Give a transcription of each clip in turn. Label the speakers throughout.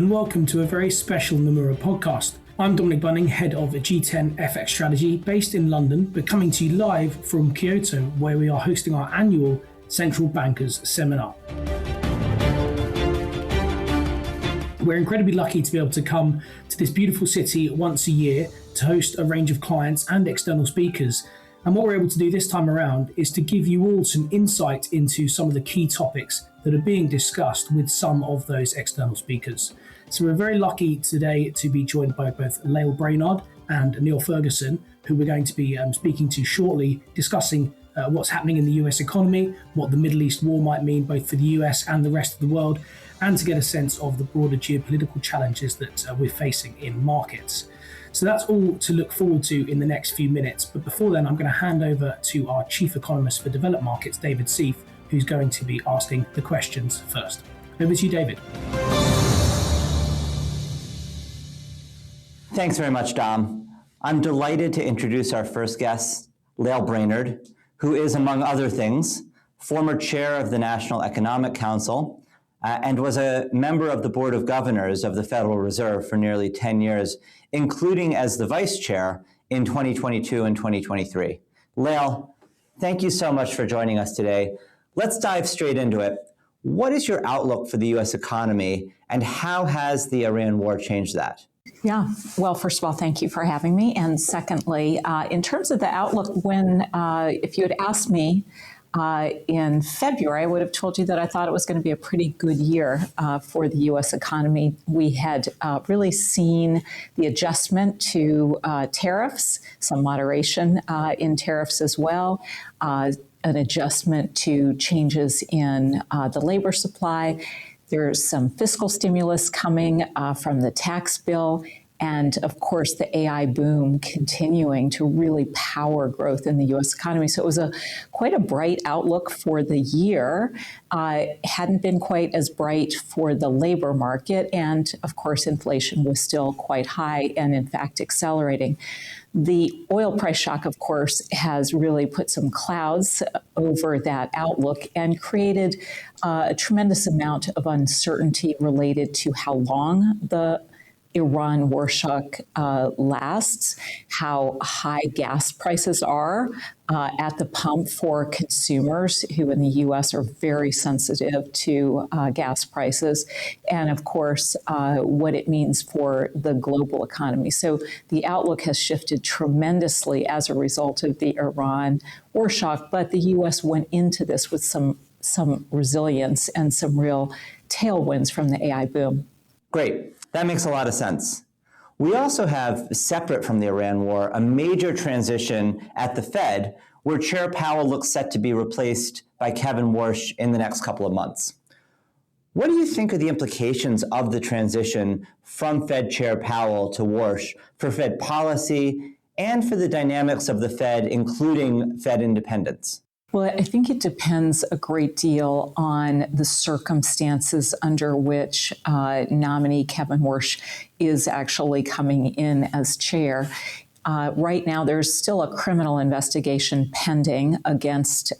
Speaker 1: and welcome to a very special Nomura podcast. I'm Dominic Bunning, head of G10 FX Strategy, based in London, but coming to you live from Kyoto, where we are hosting our annual Central Bankers Seminar. We're incredibly lucky to be able to come to this beautiful city once a year to host a range of clients and external speakers. And what we're able to do this time around is to give you all some insight into some of the key topics that are being discussed with some of those external speakers. So we're very lucky today to be joined by both Lael Brainard and Niall Ferguson, who we're going to be speaking to shortly, discussing what's happening in the US economy, what the Middle East war might mean both for the US and the rest of the world, and to get a sense of the broader geopolitical challenges that we're facing in markets. So that's all to look forward to in the next few minutes. But before then, I'm going to hand over to our Chief Economist for Developed Markets, David Seif, who's going to be asking the questions first. Over to you, David.
Speaker 2: Thanks very much, Dom. I'm delighted to introduce our first guest, Lael Brainard, who is, among other things, former chair of the National Economic Council and was a member of the Board of Governors of the Federal Reserve for nearly 10 years, including as the vice chair in 2022 and 2023. Lael, thank you so much for joining us today. Let's dive straight into it. What is your outlook for the U.S. economy, and how has the Iran war changed that?
Speaker 3: Yeah, well, first of all, thank you for having me. And secondly, in terms of the outlook, if you had asked me in February, I would have told you that I thought it was going to be a pretty good year for the U.S. economy. We had really seen the adjustment to tariffs, some moderation in tariffs as well, an adjustment to changes in the labor supply. There's some fiscal stimulus coming from the tax bill. And of course, the AI boom continuing to really power growth in the U.S. economy. So it was quite a bright outlook for the year. Hadn't been quite as bright for the labor market. And of course, inflation was still quite high and in fact accelerating. The oil price shock, of course, has really put some clouds over that outlook and created a tremendous amount of uncertainty related to how long the Iran war shock lasts, how high gas prices are at the pump for consumers who in the U.S. are very sensitive to gas prices, and of course, what it means for the global economy. So the outlook has shifted tremendously as a result of the Iran war shock, but the U.S. went into this with some resilience and some real tailwinds from the AI boom.
Speaker 2: Great. That makes a lot of sense. We also have, separate from the Iran war, a major transition at the Fed, where Chair Powell looks set to be replaced by Kevin Warsh in the next couple of months. What do you think are the implications of the transition from Fed Chair Powell to Warsh for Fed policy and for the dynamics of the Fed, including Fed independence?
Speaker 3: Well, I think it depends a great deal on the circumstances under which nominee Kevin Warsh is actually coming in as chair. Right now, there's still a criminal investigation pending against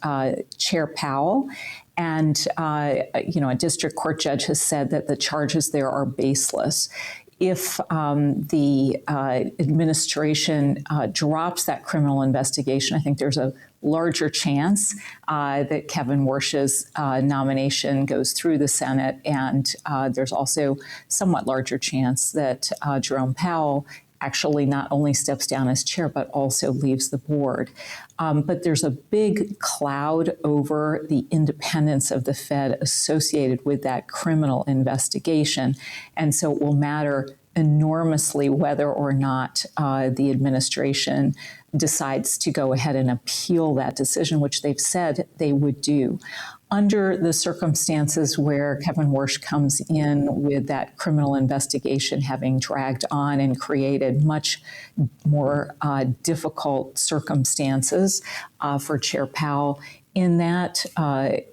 Speaker 3: Chair Powell. And, a district court judge has said that the charges there are baseless. If the administration drops that criminal investigation, I think there's a larger chance that Kevin Warsh's nomination goes through the Senate, and there's also somewhat larger chance that Jerome Powell actually not only steps down as chair, but also leaves the board. But there's a big cloud over the independence of the Fed associated with that criminal investigation. And so it will matter enormously whether or not the administration decides to go ahead and appeal that decision, which they've said they would do. Under the circumstances where Kevin Warsh comes in with that criminal investigation having dragged on and created much more difficult circumstances for Chair Powell, in that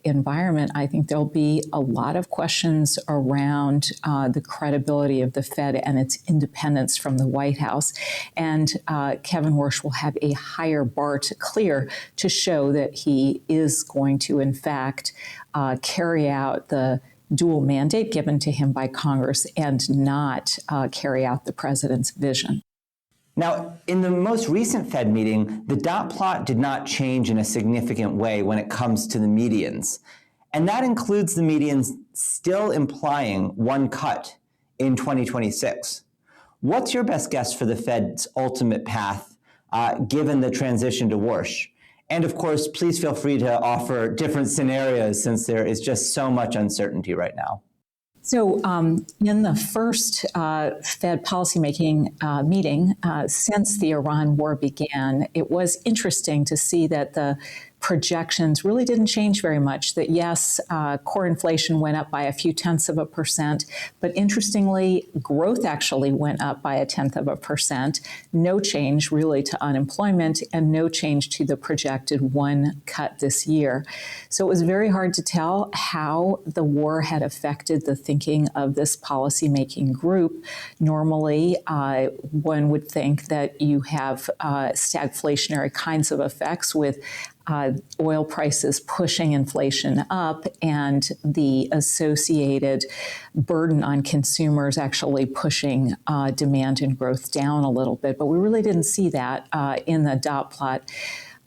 Speaker 3: environment, I think there'll be a lot of questions around the credibility of the Fed and its independence from the White House. And Kevin Warsh will have a higher bar to clear to show that he is going to, in fact, carry out the dual mandate given to him by Congress and not carry out the president's vision.
Speaker 2: Now, in the most recent Fed meeting, the dot plot did not change in a significant way when it comes to the medians. And that includes the medians still implying one cut in 2026. What's your best guess for the Fed's ultimate path, given the transition to Warsh? And of course, please feel free to offer different scenarios since there is just so much uncertainty right now.
Speaker 3: So in the first Fed policymaking meeting since the Iran war began, it was interesting to see that the projections really didn't change very much. That yes, core inflation went up by a few tenths of a percent, but interestingly, growth actually went up by a tenth of a percent. No change really to unemployment and no change to the projected one cut this year. So it was very hard to tell how the war had affected the thinking of this policymaking group. Normally, one would think that you have stagflationary kinds of effects with oil prices pushing inflation up and the associated burden on consumers actually pushing demand and growth down a little bit. But we really didn't see that in the dot plot.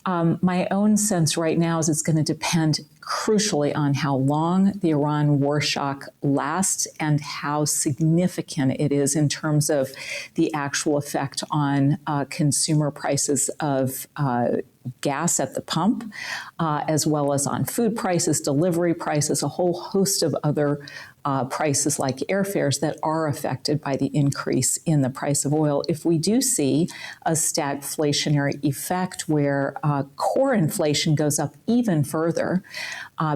Speaker 3: My own sense right now is it's going to depend crucially on how long the Iran war shock lasts and how significant it is in terms of the actual effect on consumer prices of gas at the pump, as well as on food prices, delivery prices, a whole host of other prices like airfares that are affected by the increase in the price of oil. If we do see a stagflationary effect where core inflation goes up even further,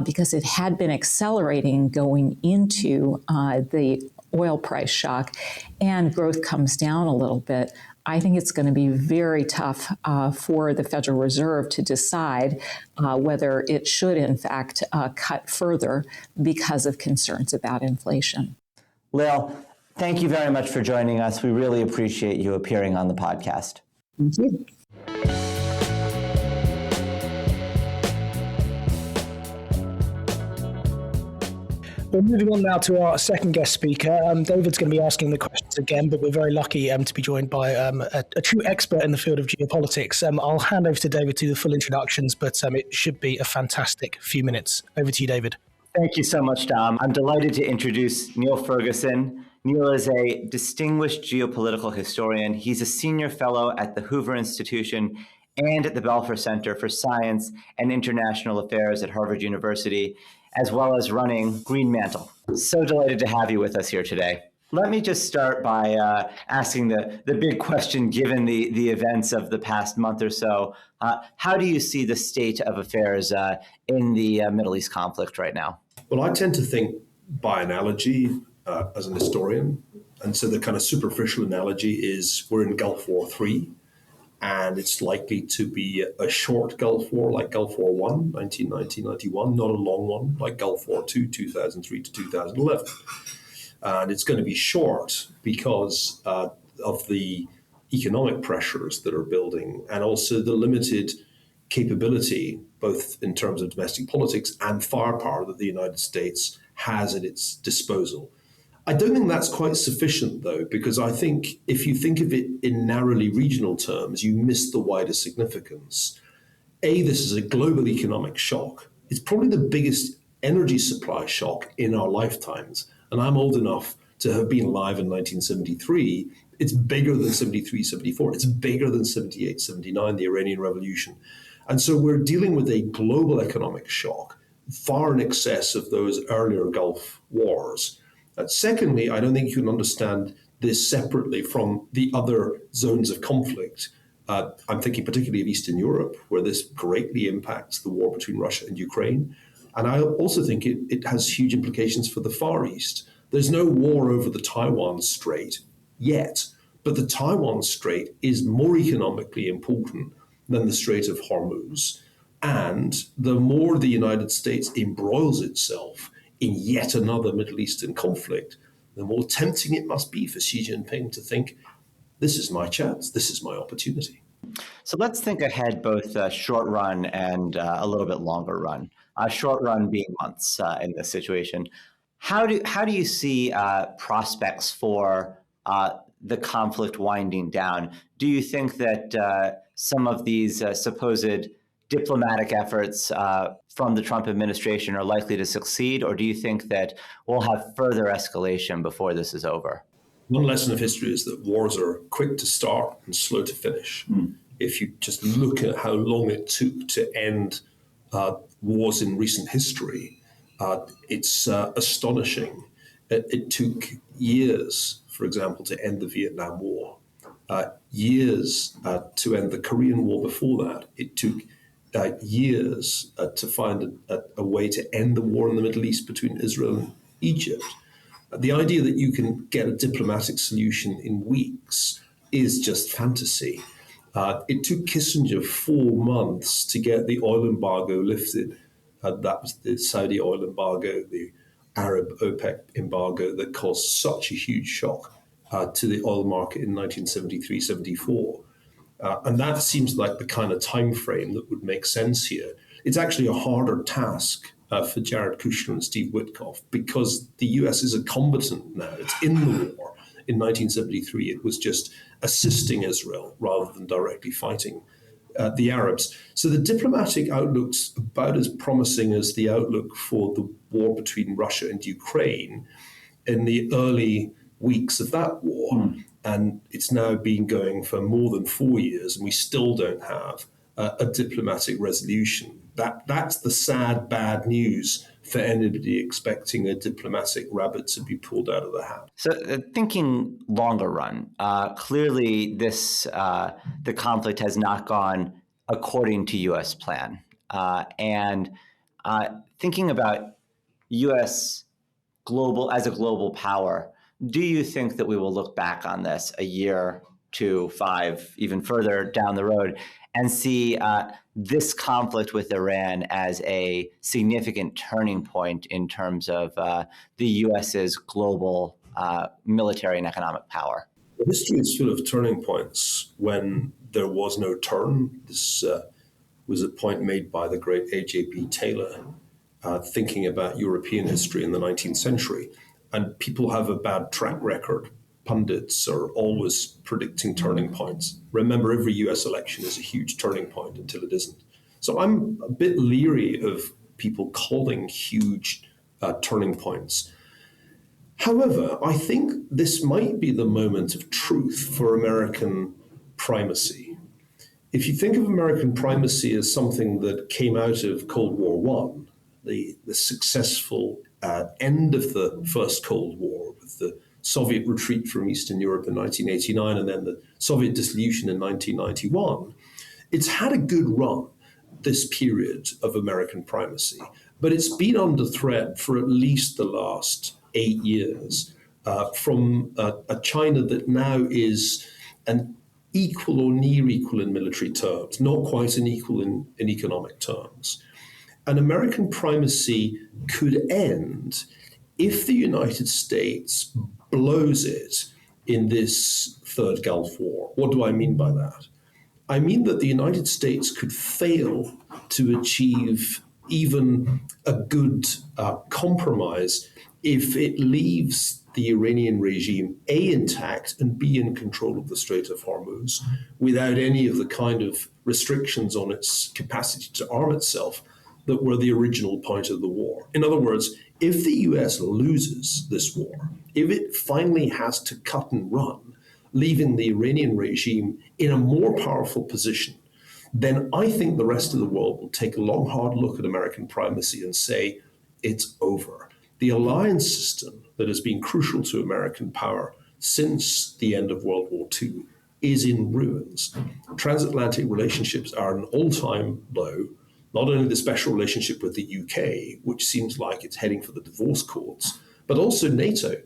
Speaker 3: because it had been accelerating going into the oil price shock, and growth comes down a little bit, I think it's going to be very tough for the Federal Reserve to decide whether it should, in fact, cut further because of concerns about inflation.
Speaker 2: Lael, thank you very much for joining us. We really appreciate you appearing on the podcast.
Speaker 3: Thank you.
Speaker 1: We're moving on now to our second guest speaker. David's going to be asking the questions again, but we're very lucky to be joined by a true expert in the field of geopolitics. I'll hand over to David to do the full introductions, but it should be a fantastic few minutes. Over to you, David.
Speaker 2: Thank you so much, Dom. I'm delighted to introduce Niall Ferguson. Niall is a distinguished geopolitical historian. He's a senior fellow at the Hoover Institution and at the Belfer Center for Science and International Affairs at Harvard University, as well as running Green Mantle. So delighted to have you with us here today. Let me just start by asking the big question, given the events of the past month or so. How do you see the state of affairs in the Middle East conflict right now?
Speaker 4: Well, I tend to think by analogy as an historian. And so the kind of superficial analogy is we're in Gulf War III, and it's likely to be a short Gulf War like Gulf War I, 1990-91, not a long one like Gulf War II, 2003 to 2011. And it's going to be short because of the economic pressures that are building and also the limited capability, both in terms of domestic politics and firepower, that the United States has at its disposal. I don't think that's quite sufficient, though, because I think if you think of it in narrowly regional terms, you miss the wider significance. This is a global economic shock. It's probably the biggest energy supply shock in our lifetimes. And I'm old enough to have been alive in 1973. It's bigger than 73, 74. It's bigger than 78, 79, the Iranian Revolution. And so we're dealing with a global economic shock, far in excess of those earlier Gulf wars. Secondly, I don't think you can understand this separately from the other zones of conflict. I'm thinking particularly of Eastern Europe, where this greatly impacts the war between Russia and Ukraine. And I also think it has huge implications for the Far East. There's no war over the Taiwan Strait yet, but the Taiwan Strait is more economically important than the Strait of Hormuz. And the more the United States embroils itself in yet another Middle Eastern conflict, the more tempting it must be for Xi Jinping to think, this is my chance, this is my opportunity.
Speaker 2: So let's think ahead, both short run and a little bit longer run. Short run being months in this situation. How do you see prospects for the conflict winding down? Do you think that some of these supposed diplomatic efforts from the Trump administration are likely to succeed, or do you think that we'll have further escalation before this is over?
Speaker 4: One lesson of history is that wars are quick to start and slow to finish. If you just look at how long it took to end wars in recent history, it's astonishing. It took years, for example, to end the Vietnam War, years to end the Korean War before that. It took years to find a way to end the war in the Middle East between Israel and Egypt. The idea that you can get a diplomatic solution in weeks is just fantasy. It took Kissinger 4 months to get the oil embargo lifted. That was the Saudi oil embargo, the Arab OPEC embargo that caused such a huge shock to the oil market in 1973-74. And that seems like the kind of time frame that would make sense here. It's actually a harder task for Jared Kushner and Steve Witkoff because the US is a combatant now. It's in the war. In 1973, it was just assisting Israel rather than directly fighting the Arabs. So the diplomatic outlook's about as promising as the outlook for the war between Russia and Ukraine in the early weeks of that war. And it's now been going for more than 4 years, and we still don't have a diplomatic resolution. That's the sad, bad news for anybody expecting a diplomatic rabbit to be pulled out of the hat.
Speaker 2: So thinking longer run, clearly the conflict has not gone according to U.S. plan. And thinking about U.S. as a global power, do you think that we will look back on this a year, 2, 5, even further down the road and see this conflict with Iran as a significant turning point in terms of the U.S.'s global military and economic power?
Speaker 4: History is full of turning points when there was no turn. This was a point made by the great A.J.P. Taylor, thinking about European history in the 19th century. And people have a bad track record. Pundits are always predicting turning points. Remember, every US election is a huge turning point until it isn't. So I'm a bit leery of people calling huge turning points. However, I think this might be the moment of truth for American primacy. If you think of American primacy as something that came out of Cold War I, the successful end of the first Cold War with the Soviet retreat from Eastern Europe in 1989 and then the Soviet dissolution in 1991, it's had a good run, this period of American primacy, but it's been under threat for at least the last 8 years from a China that now is an equal or near equal in military terms, not quite an equal in economic terms. And American primacy could end if the United States blows it in this third Gulf War. What do I mean by that? I mean that the United States could fail to achieve even a good compromise if it leaves the Iranian regime, A, intact, and B, in control of the Strait of Hormuz, without any of the kind of restrictions on its capacity to arm itself that were the original point of the war. In other words, if the US loses this war, if it finally has to cut and run, leaving the Iranian regime in a more powerful position, then I think the rest of the world will take a long, hard look at American primacy and say, it's over. The alliance system that has been crucial to American power since the end of World War II is in ruins. Transatlantic relationships are an all-time low. Not only the special relationship with the UK, which seems like it's heading for the divorce courts, but also NATO.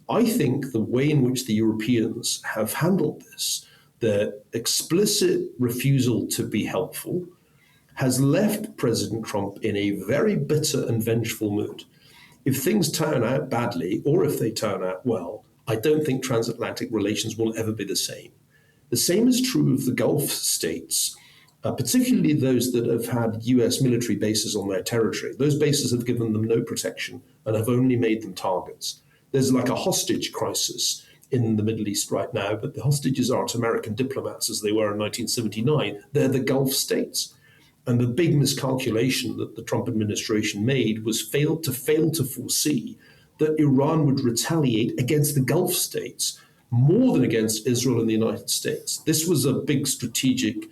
Speaker 4: I think the way in which the Europeans have handled this, the explicit refusal to be helpful, has left President Trump in a very bitter and vengeful mood. If things turn out badly, or if they turn out well, I don't think transatlantic relations will ever be the same. The same is true of the Gulf states. particularly those that have had US military bases on their territory. Those bases have given them no protection and have only made them targets. There's like a hostage crisis in the Middle East right now, but the hostages aren't American diplomats as they were in 1979. They're the Gulf states. And the big miscalculation that the Trump administration made was fail to foresee that Iran would retaliate against the Gulf states more than against Israel and the United States. This was a big strategic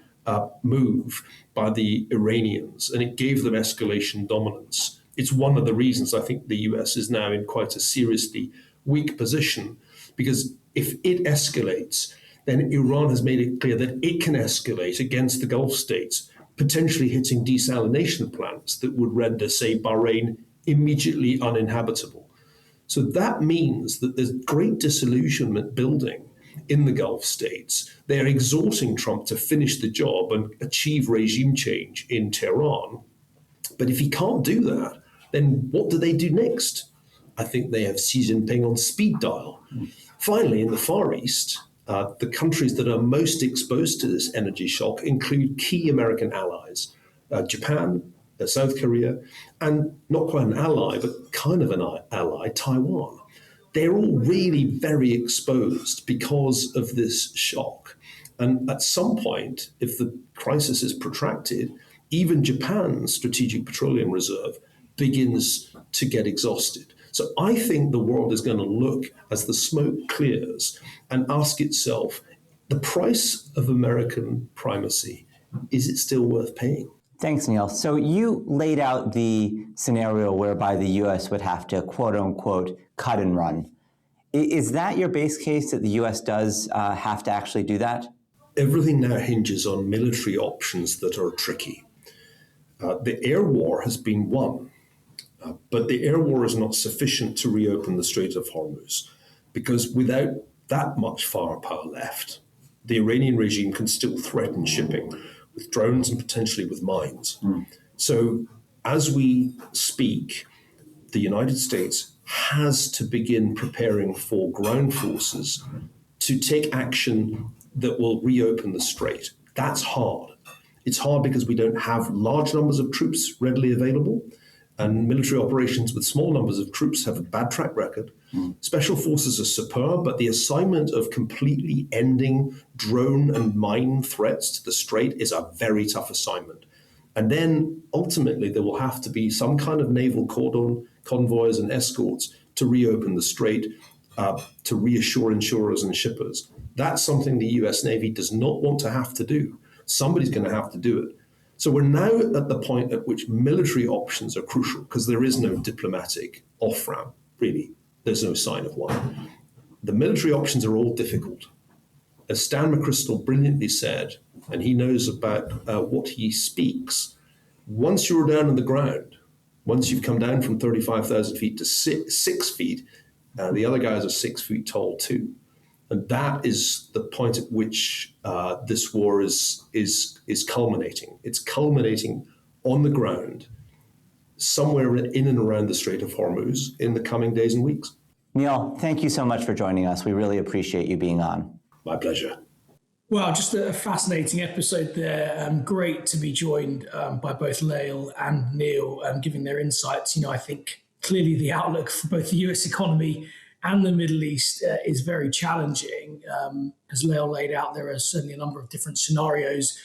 Speaker 4: move by the Iranians, and it gave them escalation dominance. It's one of the reasons I think the US is now in quite a seriously weak position, because if it escalates, then Iran has made it clear that it can escalate against the Gulf states, potentially hitting desalination plants that would render, say, Bahrain immediately uninhabitable. So that means that there's great disillusionment building in the Gulf states. They're exhorting Trump to finish the job and achieve regime change in Tehran. But if he can't do that, then what do they do next? I think they have Xi Jinping on speed dial. Finally, in the Far East, the countries that are most exposed to this energy shock include key American allies, Japan, South Korea, and not quite an ally, but kind of an ally, Taiwan. They're all really very exposed because of this shock. And at some point, if the crisis is protracted, even Japan's strategic petroleum reserve begins to get exhausted. So I think the world is going to look as the smoke clears and ask itself, the price of American primacy, is it still worth paying?
Speaker 2: Thanks, Neil. So you laid out the scenario whereby the U.S. would have to, quote unquote, cut and run. Is that your base case, that the U.S. does have to actually do that?
Speaker 4: Everything now hinges on military options that are tricky. The air war has been won, but the air war is not sufficient to reopen the Strait of Hormuz, because without that much firepower left, the Iranian regime can still threaten shipping with drones and potentially with mines. So as we speak, the United States has to begin preparing for ground forces to take action that will reopen the strait. That's hard. It's hard because we don't have large numbers of troops readily available, and military operations with small numbers of troops have a bad track record. Special forces are superb, but the assignment of completely ending drone and mine threats to the strait is a very tough assignment. And then ultimately there will have to be some kind of naval cordon, convoys and escorts to reopen the strait, to reassure insurers and shippers. That's something the US Navy does not want to have to do. Somebody's going to have to do it. So we're now at the point at which military options are crucial, because there is no diplomatic off-ramp, really. There's no sign of one. The military options are all difficult. As Stan McChrystal brilliantly said, and he knows about what he speaks, once you're down on the ground, once you've come down from 35,000 feet to 6 feet, the other guys are 6 feet tall too. And that is the point at which this war is culminating. It's culminating on the ground, somewhere in and around the Strait of Hormuz in the coming days and weeks.
Speaker 2: Neil, thank you so much for joining us. We really appreciate you being on.
Speaker 4: My pleasure.
Speaker 1: Well, just a fascinating episode there. Great to be joined by both Lael and Neil, giving their insights. You know, I think clearly the outlook for both the US economy and the Middle East is very challenging. As Lael laid out, there are certainly a number of different scenarios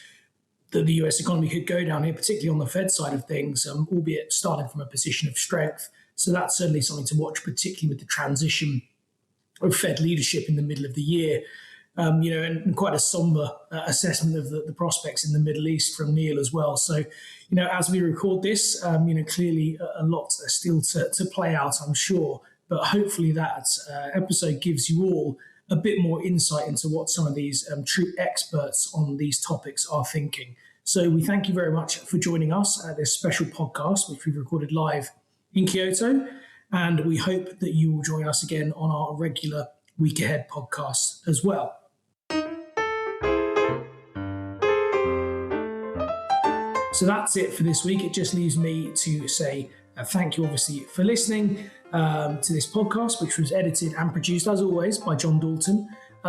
Speaker 1: that the US economy could go down here, particularly on the Fed side of things, albeit starting from a position of strength. So that's certainly something to watch, particularly with the transition of Fed leadership in the middle of the year. And quite a somber assessment of the prospects in the Middle East from Neil as well. So, as we record this, clearly a lot still to play out, I'm sure. But hopefully that episode gives you all a bit more insight into what some of these true experts on these topics are thinking. So we thank you very much for joining us at this special podcast, which we've recorded live in Kyoto. And we hope that you will join us again on our regular Week Ahead podcast as well. So that's it for this week. It just leaves me to say thank you, obviously, for listening to this podcast, which was edited and produced, as always, by John Dalton.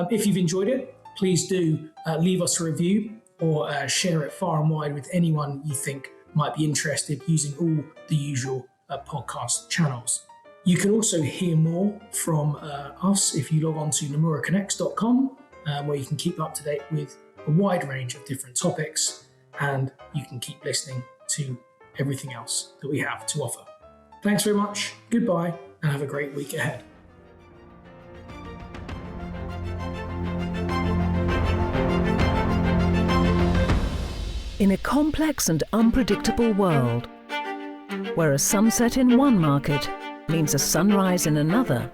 Speaker 1: If you've enjoyed it, please do leave us a review or share it far and wide with anyone you think might be interested using all the usual podcast channels. You can also hear more from us if you log on to nomuraconnects.com, where you can keep up to date with a wide range of different topics, and you can keep listening to everything else that we have to offer. Thanks very much, goodbye, and have a great week ahead.
Speaker 5: In a complex and unpredictable world, where a sunset in one market means a sunrise in another,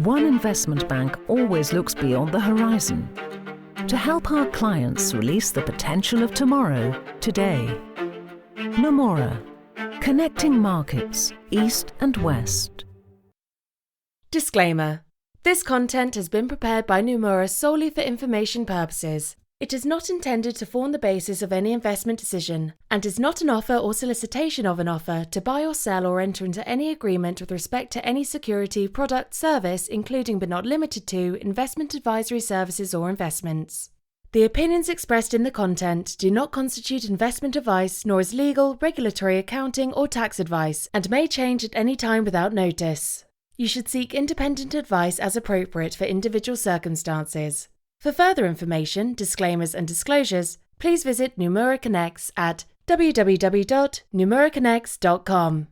Speaker 5: one investment bank always looks beyond the horizon to help our clients release the potential of tomorrow, today. Nomura, connecting markets, east and west.
Speaker 6: Disclaimer. This content has been prepared by Nomura solely for information purposes. It is not intended to form the basis of any investment decision and is not an offer or solicitation of an offer to buy or sell or enter into any agreement with respect to any security, product, service, including but not limited to investment advisory services or investments. The opinions expressed in the content do not constitute investment advice nor is legal, regulatory, accounting or tax advice and may change at any time without notice. You should seek independent advice as appropriate for individual circumstances. For further information, disclaimers and disclosures, please visit Nomura Connects at www.nomuraconnects.com.